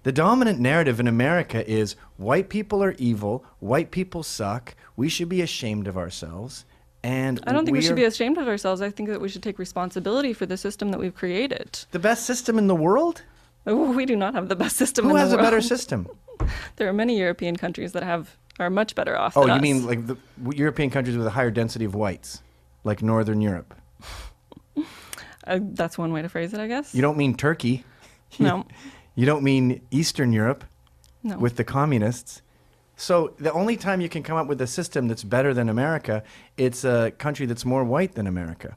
The dominant narrative in America is white people are evil, white people suck, we should be ashamed of ourselves. And I don't think we should be ashamed of ourselves. I think that we should take responsibility for the system that we've created. The best system in the world? We do not have the best system in Who the has world. a better system? There are many European countries that are much better off than Oh, you us. mean like the European countries with a higher density of whites, like Northern Europe? That's one way to phrase it, I guess. You don't mean Turkey. No. You don't mean Eastern Europe No. with the communists. So the only time you can come up with a system that's better than America, it's a country that's more white than America.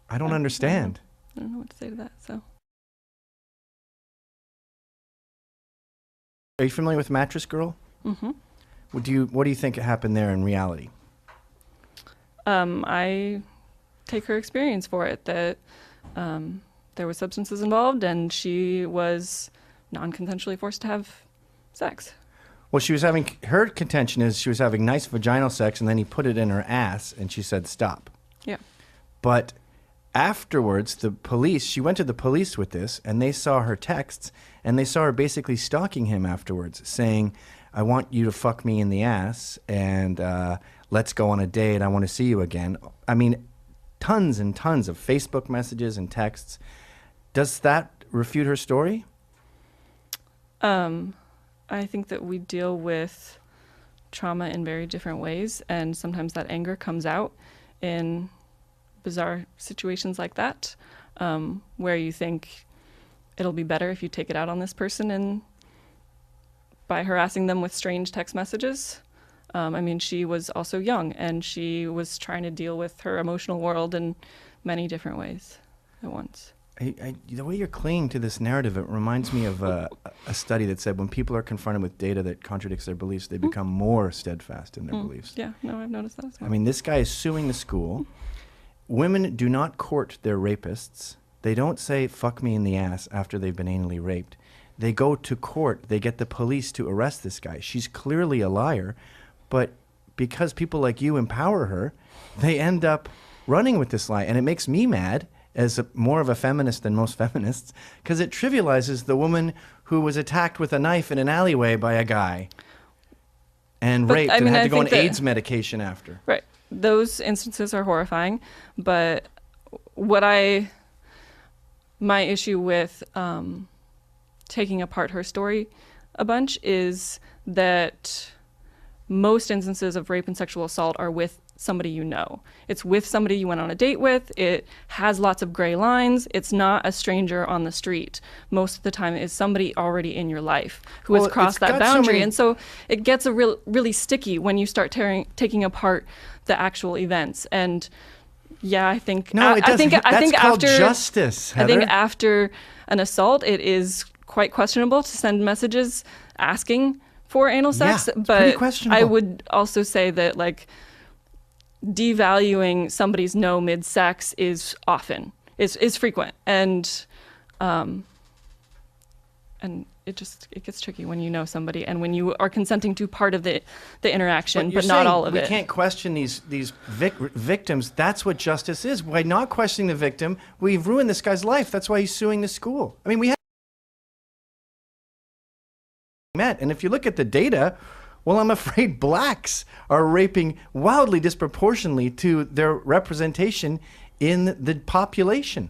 I don't understand. I don't know what to say to that. So, Are you familiar with Mattress Girl? mm-hmm. What do you think happened there in reality? I take her experience for it that there were substances involved and she was non-consensually forced to have sex. Well, her contention is she was having nice vaginal sex and then he put it in her ass and she said stop. Yeah. But afterwards, she went to the police with this and they saw her texts and they saw her basically stalking him afterwards, saying, I want you to fuck me in the ass and let's go on a date. I want to see you again. I mean, tons and tons of Facebook messages and texts. Does that refute her story? I think that we deal with trauma in very different ways, and sometimes that anger comes out in bizarre situations like that, where you think it'll be better if you take it out on this person and by harassing them with strange text messages. I mean, she was also young, and she was trying to deal with her emotional world in many different ways at once. The way you're clinging to this narrative, it reminds me of a study that said when people are confronted with data that contradicts their beliefs, they become more steadfast in their beliefs. Yeah, no, I've noticed that as well. I mean, this guy is suing the school. Women do not court their rapists. They don't say, fuck me in the ass after they've been anally raped. They go to court. They get the police to arrest this guy. She's clearly a liar, but because people like you empower her, they end up running with this lie. And it makes me mad as more of a feminist than most feminists, because it trivializes the woman who was attacked with a knife in an alleyway by a guy and raped and had to go on AIDS medication after. Right. Those instances are horrifying, but my issue with taking apart her story a bunch is that most instances of rape and sexual assault are with somebody you know. It's with somebody you went on a date with. It has lots of gray lines. It's not a stranger on the street. Most of the time it's somebody already in your life who has crossed that boundary. And so it gets really sticky when you start taking apart the actual events. And yeah, I think that's called justice, Heather. I think after an assault, it is quite questionable to send messages asking for anal sex. Yeah, but I would also say that like devaluing somebody's no mid-sex is frequent, and it gets tricky when you know somebody and when you are consenting to part of the interaction, but not all of it. We can't question these victims. That's what justice is. By not questioning the victim, we've ruined this guy's life. That's why he's suing the school. I mean, we have met, and if you look at the data, well, I'm afraid blacks are raping wildly disproportionately to their representation in the population.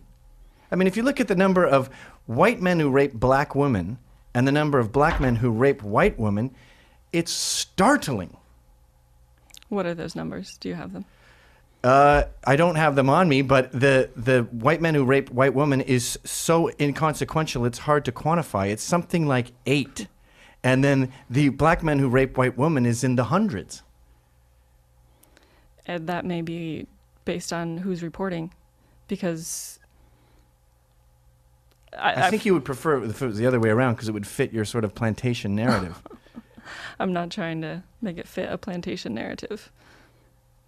I mean, if you look at the number of white men who rape black women and the number of black men who rape white women, it's startling. What are those numbers? Do you have them? I don't have them on me, but the white men who rape white women is so inconsequential, it's hard to quantify. It's something like 8. And then the black men who rape white women is in the hundreds. And that may be based on who's reporting, because I think you would prefer it if it was the other way around, because it would fit your sort of plantation narrative. I'm not trying to make it fit a plantation narrative.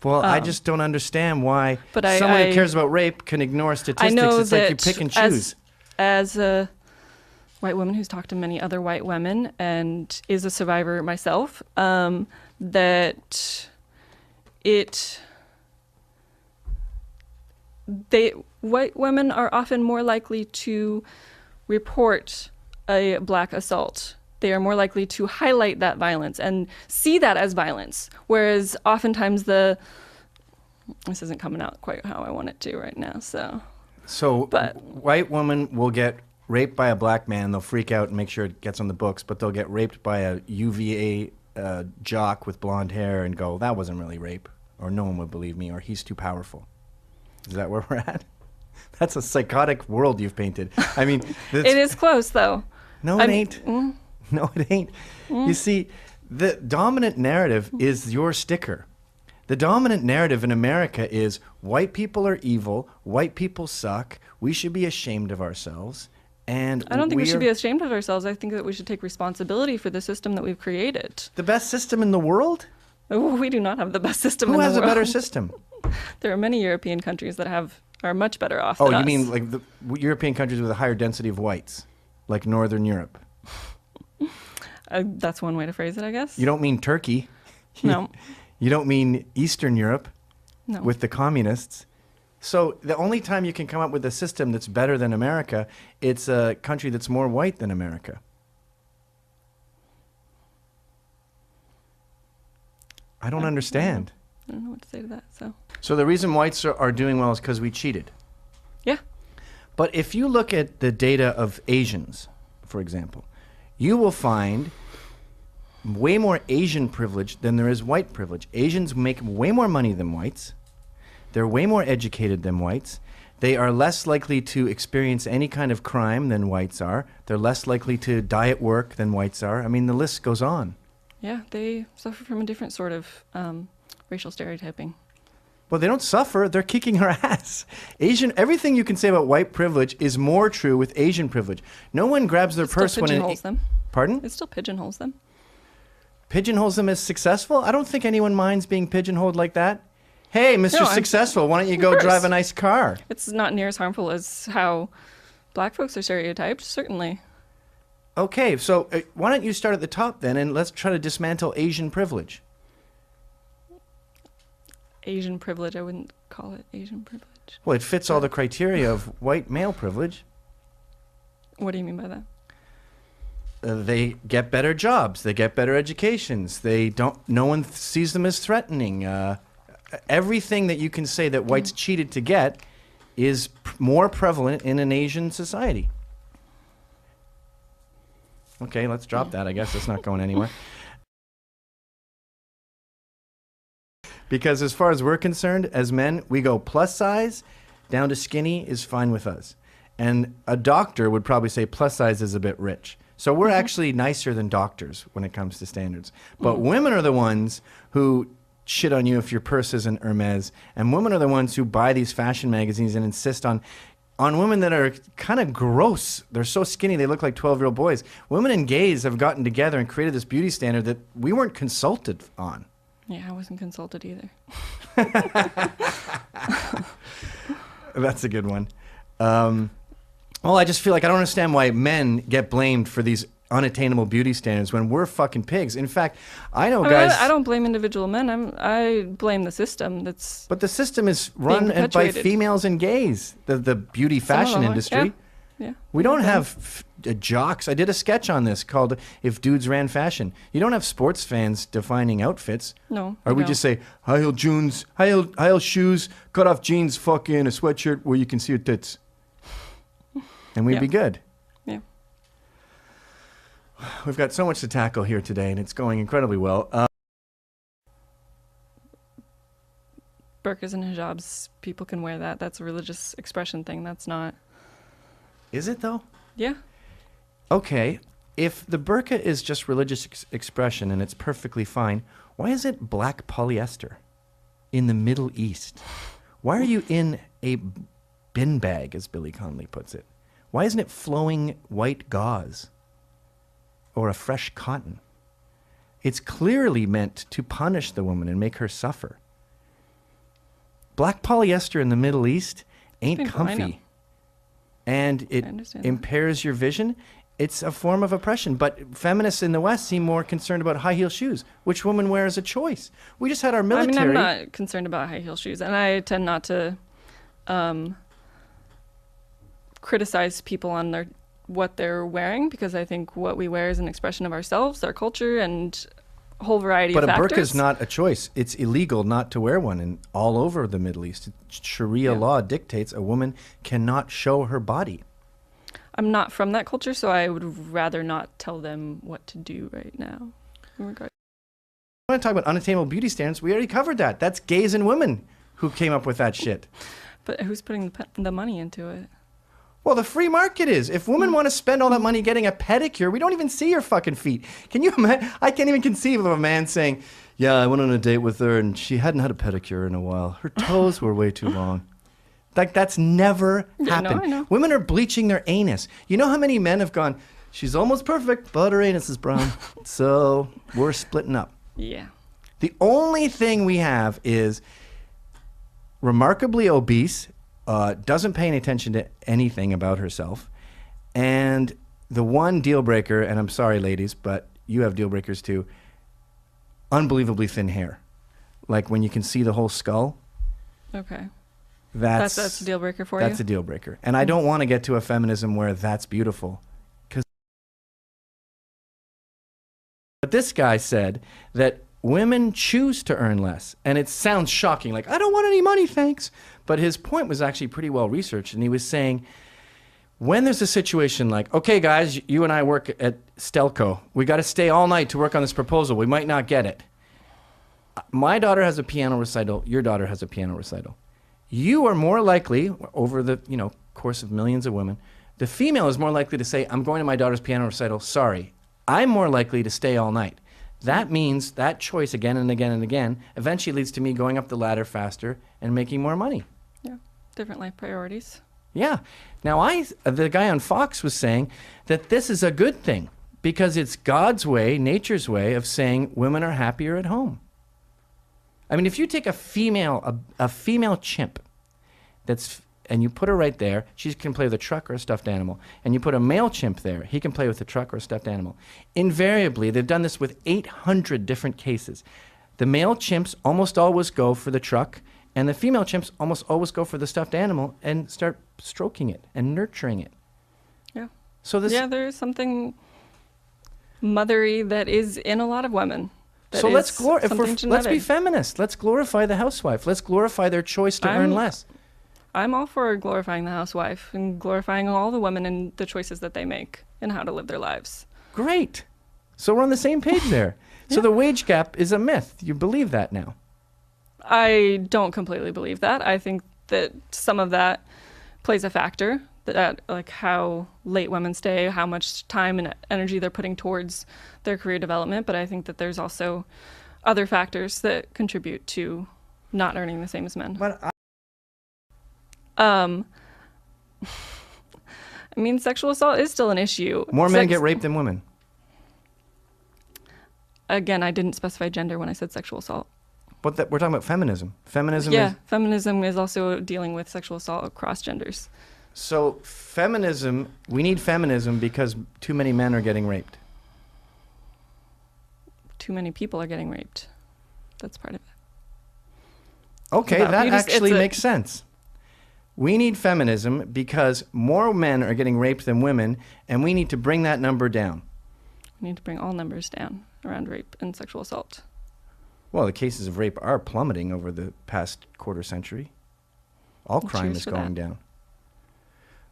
Well, I just don't understand why someone who cares about rape can ignore statistics. It's like you pick and choose. As a white woman who's talked to many other white women and is a survivor myself, that white women are often more likely to report a black assault. They are more likely to highlight that violence and see that as violence. Whereas oftentimes this isn't coming out quite how I want it to right now. But white women will get raped by a black man. They'll freak out and make sure it gets on the books, but they'll get raped by a UVA jock with blonde hair and go, that wasn't really rape, or no one would believe me, or he's too powerful. Is that where we're at? That's a psychotic world you've painted. I mean, it is close, though. No, it ain't. No, it ain't. You see, the dominant narrative is your sticker. The dominant narrative in America is white people are evil, white people suck, we should be ashamed of ourselves. And I don't think we should be ashamed of ourselves. I think that we should take responsibility for the system that we've created. The best system in the world? We do not have the best system in the world. Who has a better system? There are many European countries that are much better off than us. Oh, you mean like the European countries with a higher density of whites, like Northern Europe? That's one way to phrase it, I guess. You don't mean Turkey. No. You don't mean Eastern Europe No. with the communists. So the only time you can come up with a system that's better than America, it's a country that's more white than America. I don't understand. I don't know what to say to that. So the reason whites are doing well is because we cheated. Yeah. But if you look at the data of Asians, for example, you will find way more Asian privilege than there is white privilege. Asians make way more money than whites. They're way more educated than whites. They are less likely to experience any kind of crime than whites are. They're less likely to die at work than whites are. I mean, the list goes on. Yeah, they suffer from a different sort of racial stereotyping. Well, they don't suffer. They're kicking our ass. Everything you can say about white privilege is more true with Asian privilege. No one grabs their purse when pigeonholes them. Pardon? It still pigeonholes them. Pigeonholes them as successful? I don't think anyone minds being pigeonholed like that. Hey, Mr. Successful, why don't you go drive a nice car? It's not near as harmful as how black folks are stereotyped, certainly. Okay, so why don't you start at the top then, and let's try to dismantle Asian privilege. Asian privilege, I wouldn't call it Asian privilege. Well, it fits all the criteria of white male privilege. What do you mean by that? They get better jobs. They get better educations. No one sees them as threatening. Everything that you can say that whites cheated to get is more prevalent in an Asian society. Okay, let's drop that. I guess it's not going anywhere. Because as far as we're concerned, as men, we go plus size down to skinny is fine with us. And a doctor would probably say plus size is a bit rich. So we're actually nicer than doctors when it comes to standards. But women are the ones who shit on you if your purse isn't Hermes. And women are the ones who buy these fashion magazines and insist on women that are kind of gross. They're so skinny, they look like 12-year-old boys. Women and gays have gotten together and created this beauty standard that we weren't consulted on. Yeah, I wasn't consulted either. That's a good one. Well, I just feel like I don't understand why men get blamed for these unattainable beauty standards when we're fucking pigs. In fact, I know guys... I don't blame individual men. I blame the system that's... But the system is run by females and gays, the beauty fashion industry. Yeah. We don't have jocks. I did a sketch on this called If Dudes Ran Fashion. You don't have sports fans defining outfits. No. Or we just say, high heel shoes, cut off jeans, fucking a sweatshirt where you can see your tits. And we'd be good. Yeah. We've got so much to tackle here today, and it's going incredibly well. Burqas and hijabs, people can wear that. That's a religious expression thing. That's not... Is it, though? Yeah. Okay. If the burqa is just religious expression and it's perfectly fine, why is it black polyester in the Middle East? Why are you in a bin bag, as Billy Connolly puts it? Why isn't it flowing white gauze or a fresh cotton? It's clearly meant to punish the woman and make her suffer. Black polyester in the Middle East ain't comfy. And it impairs your vision. It's a form of oppression. But feminists in the West seem more concerned about high heel shoes, which women wear as a choice. We just had our military... I mean, I'm not concerned about high heel shoes, and I tend not to criticize people on what they're wearing, because I think what we wear is an expression of ourselves, our culture, and a whole variety of factors. But a burqa is not a choice. It's illegal not to wear one, and all over the Middle East, Sharia law dictates a woman cannot show her body. I'm not from that culture, so I would rather not tell them what to do right now. I want to talk about unattainable beauty standards. We already covered that. That's gays and women who came up with that shit. But who's putting the money into it? Well, the free market is. If women want to spend all that money getting a pedicure, we don't even see your fucking feet. Can you imagine? I can't even conceive of a man saying, yeah, I went on a date with her and she hadn't had a pedicure in a while. Her toes were way too long. Like, that's never happened. I know. Women are bleaching their anus. You know how many men have gone, she's almost perfect, but her anus is brown. So we're splitting up. Yeah. The only thing we have is remarkably obese, doesn't pay any attention to anything about herself. And the one deal breaker, and I'm sorry, ladies, but you have deal breakers too, unbelievably thin hair. Like when you can see the whole skull. Okay. That's a deal breaker for you? That's a deal breaker. And I don't want to get to a feminism where that's beautiful. But this guy said that women choose to earn less. And it sounds shocking, like, I don't want any money, thanks. But his point was actually pretty well researched. And he was saying, when there's a situation like, okay, guys, you and I work at Stelco. We got to stay all night to work on this proposal. We might not get it. My daughter has a piano recital. Your daughter has a piano recital. You are more likely, over the course of millions of women, the female is more likely to say, I'm going to my daughter's piano recital. Sorry. I'm more likely to stay all night. That means that choice again and again and again eventually leads to me going up the ladder faster and making more money. Yeah, different life priorities. Yeah. Now, the guy on Fox was saying that this is a good thing because it's God's way, nature's way of saying women are happier at home. I mean, if you take a female chimp and you put her right there, she can play with a truck or a stuffed animal. And you put a male chimp there, he can play with a truck or a stuffed animal. Invariably, they've done this with 800 different cases. The male chimps almost always go for the truck, and the female chimps almost always go for the stuffed animal and start stroking it and nurturing it. Yeah. So there is something mothery that is in a lot of women. So let's be feminist. Let's glorify the housewife. Let's glorify their choice to earn less. I'm all for glorifying the housewife and glorifying all the women and the choices that they make and how to live their lives. Great. So we're on the same page there. So the wage gap is a myth. You believe that now? I don't completely believe that. I think that some of that plays a factor, that like how late women stay, how much time and energy they're putting towards their career development. But I think that there's also other factors that contribute to not earning the same as men. But I mean, sexual assault is still an issue. More men get raped than women. Again, I didn't specify gender when I said sexual assault. But we're talking about feminism. Feminism is also dealing with sexual assault across genders. So we need feminism because too many men are getting raped. Too many people are getting raped. That's part of it. Okay, that actually makes sense. We need feminism because more men are getting raped than women, and we need to bring that number down. We need to bring all numbers down around rape and sexual assault. Well, the cases of rape are plummeting over the past quarter century. All crime is going down.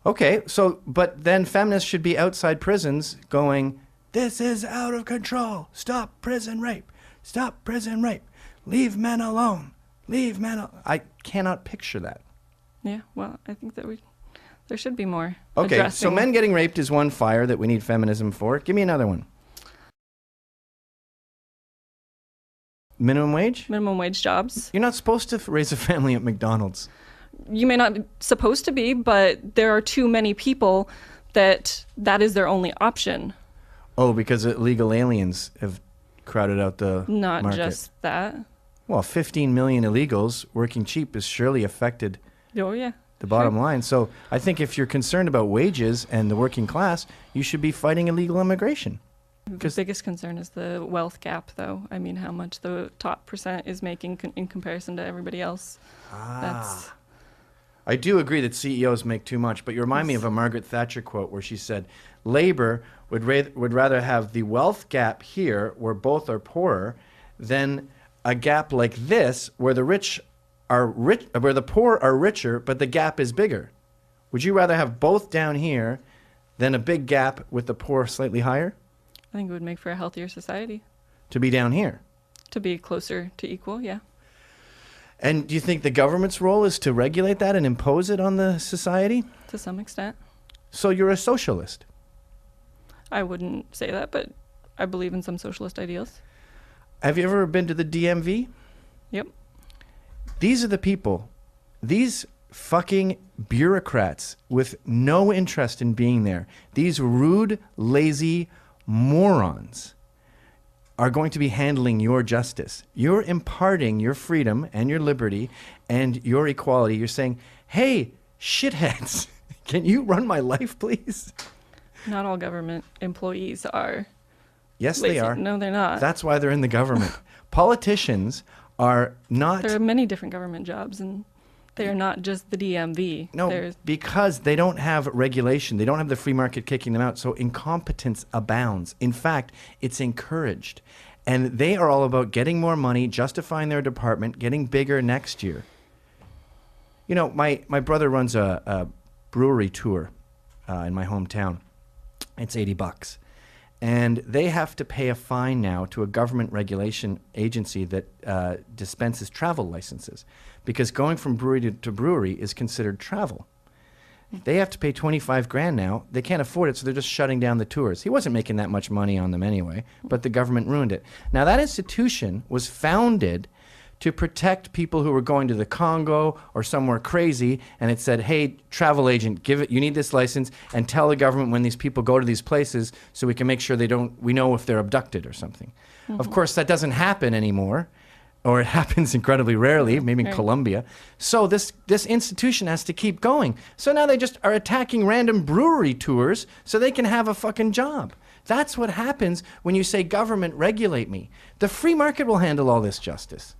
Okay, but then feminists should be outside prisons going, this is out of control. Stop prison rape. Stop prison rape. Leave men alone. Leave men alone. I cannot picture that. Yeah, well, I think that there should be more. Okay, so men getting raped is one fire that we need feminism for. Give me another one. Minimum wage? Minimum wage jobs. You're not supposed to raise a family at McDonald's. You may not be supposed to be, but there are too many people that is their only option. Oh, because illegal aliens have crowded out the Not market. just that. Well, 15 million illegals working cheap has surely affected the bottom line. So I think if you're concerned about wages and the working class, you should be fighting illegal immigration. The biggest concern is the wealth gap, though. I mean, how much the top percent is making in comparison to everybody else. I do agree that CEOs make too much, but you remind me of a Margaret Thatcher quote where she said, Labor would rather have the wealth gap here, where both are poorer, than a gap like this, where the rich are rich, where the poor are richer, but the gap is bigger. Would you rather have both down here than a big gap with the poor slightly higher? I think it would make for a healthier society. To be down here? To be closer to equal, yeah. And do you think the government's role is to regulate that and impose it on the society? To some extent. So you're a socialist? I wouldn't say that, but I believe in some socialist ideals. Have you ever been to the DMV? Yep. These are the people, these fucking bureaucrats with no interest in being there, these rude, lazy morons are going to be handling your justice. You're imparting your freedom and your liberty and your equality. You're saying, hey, shitheads, can you run my life, please? Not all government employees are. Yes, lazy. they are. No, they're not. That's why they're in the government. Politicians are not. There are many different government jobs, and they are not just the DMV. No, because they don't have regulation. They don't have the free market kicking them out. So incompetence abounds. In fact, it's encouraged. And they are all about getting more money, justifying their department, getting bigger next year. You know, my brother runs a brewery tour in my hometown. It's $80. And they have to pay a fine now to a government regulation agency that dispenses travel licenses, because going from brewery to brewery is considered travel. They have to pay 25 grand now. They can't afford it, so they're just shutting down the tours. He wasn't making that much money on them anyway, but the government ruined it. Now, that institution was founded to protect people who were going to the Congo or somewhere crazy, and it said, hey, travel agent, you need this license, and tell the government when these people go to these places so we can make sure we know if they're abducted or something. Mm-hmm. Of course, that doesn't happen anymore, or it happens incredibly rarely, maybe in Colombia. So this institution has to keep going. So now they just are attacking random brewery tours so they can have a fucking job. That's what happens when you say, government, regulate me. The free market will handle all this, Justice.